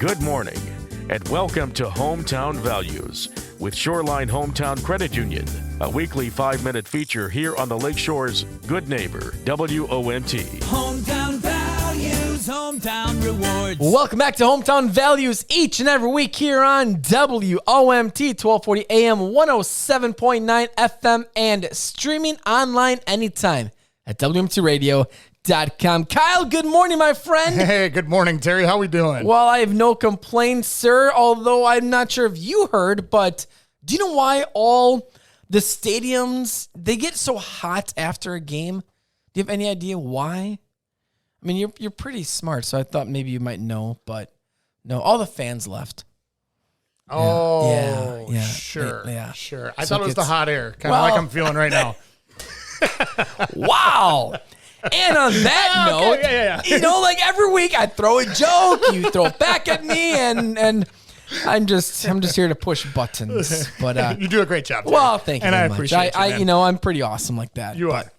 Good morning, and welcome to Hometown Values with Shoreline Hometown Credit Union, a weekly 5-minute feature here on the Lakeshore's Good Neighbor, WOMT. Hometown Values, Hometown Rewards. Welcome back to Hometown Values each and every week here on WOMT 1240 AM, 107.9 FM, and streaming online anytime at WMTRadio.com. Kyle, good morning, my friend. Hey, good morning, Terry. How we doing? Well, I have no complaints, sir, although I'm not sure if you heard, but do you know why all the stadiums, they get so hot after a game? Do you have any idea why? I mean, you're pretty smart, so I thought maybe you might know, but no, all the fans left. Oh, yeah, sure. yeah. Sure. I So thought it was the it's- hot air, kind of like I'm feeling right now. Wow. And on that note, yeah. you know, like every week I throw a joke, you throw it back at me, and I'm just here to push buttons. But You do a great job, Terry. well, thank you and very I much. appreciate you, man. I'm pretty awesome like that. You are.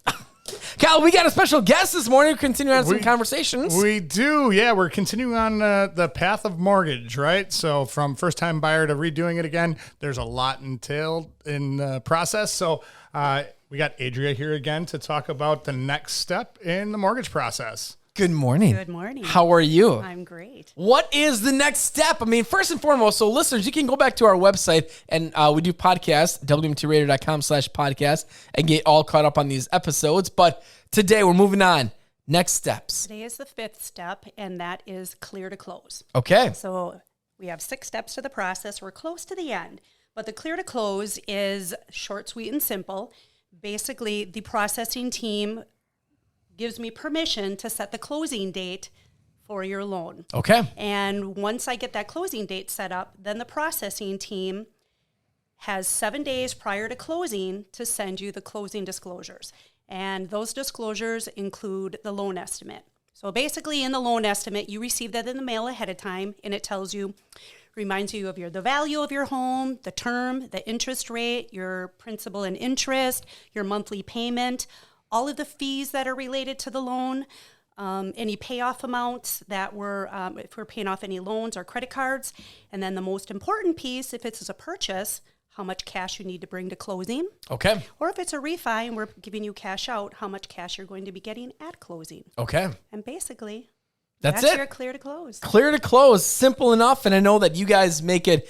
Kyle, we got a special guest this morning. We're continuing on some conversations. We do, yeah. We're continuing on the path of mortgage, right? So from first-time buyer to redoing it again, there's a lot entailed in the process. So we got Adria here again to talk about the next step in the mortgage process. Good morning. Good morning. How are you? I'm great. What is the next step? I mean, first and foremost, so listeners, you can go back to our website and we do podcasts, WMTRadio.com/podcast, and get all caught up on these episodes. But today we're moving on. Next steps. Today is the 5th step, and that is clear to close. Okay. So we have 6 steps to the process. We're close to the end, but the clear to close is short, sweet, and simple. Basically, the processing team gives me permission to set the closing date for your loan. Okay. And once I get that closing date set up, then the processing team has 7 days prior to closing to send you the closing disclosures. And those disclosures include the loan estimate. So basically in the loan estimate, you receive that in the mail ahead of time, and it tells you, reminds you of the value of your home, the term, the interest rate, your principal and interest, your monthly payment, all of the fees that are related to the loan, any payoff amounts that were, if we're paying off any loans or credit cards. And then the most important piece, if it's a purchase, how much cash you need to bring to closing. Okay. Or if it's a refi and we're giving you cash out, how much cash you're going to be getting at closing. Okay. And basically, That's that's it. your clear to close. Clear to close. Simple enough. And I know that you guys make it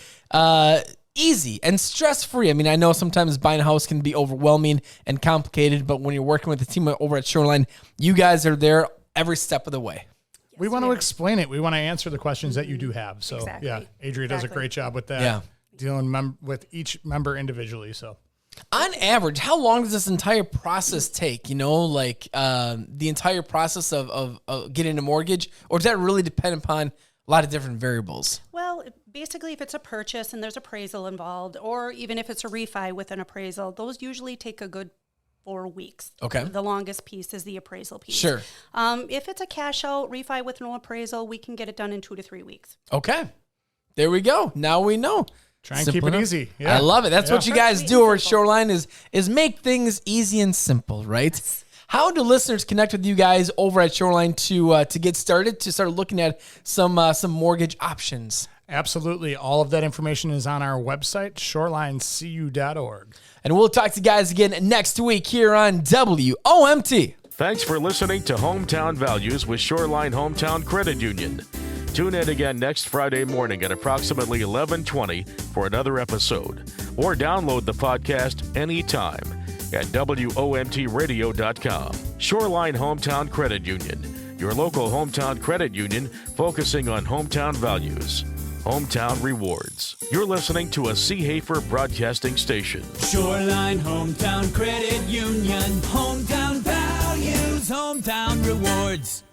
easy and stress-free. I mean, I know sometimes buying a house can be overwhelming and complicated, but when you're working with the team over at Shoreline, you guys are there every step of the way. We want to explain it. We want to answer the questions that you do have. So, Exactly. yeah, Adria does a Exactly. great job with that. Yeah. Dealing with each member individually. So, On average, how long does this entire process take? You know, like the entire process of getting a mortgage, or does that really depend upon a lot of different variables? Well, basically, if it's a purchase and there's appraisal involved, or even if it's a refi with an appraisal, those usually take a good 4 weeks. Okay. The longest piece is the appraisal piece. Sure. If it's a cash out refi with no appraisal, we can get it done in 2 to 3 weeks. Okay. There we go. Now we know. try and Simple keep it enough. easy. Yeah. I love it. That's what you guys Short, do sweet, over and at simple. Shoreline is make things easy and simple, right? How do listeners connect with you guys over at Shoreline to get started, to start looking at some mortgage options? Absolutely. All of that information is on our website, shorelinecu.org. And we'll talk to you guys again next week here on WOMT. Thanks for listening to Hometown Values with Shoreline Hometown Credit Union. Tune in again next Friday morning at approximately 11:20 for another episode, or download the podcast anytime at WOMTRadio.com. Shoreline Hometown Credit Union, your local hometown credit union focusing on hometown values, hometown rewards. You're listening to a C. Hafer broadcasting station. Shoreline Hometown Credit Union. Hometown Values, Hometown Rewards.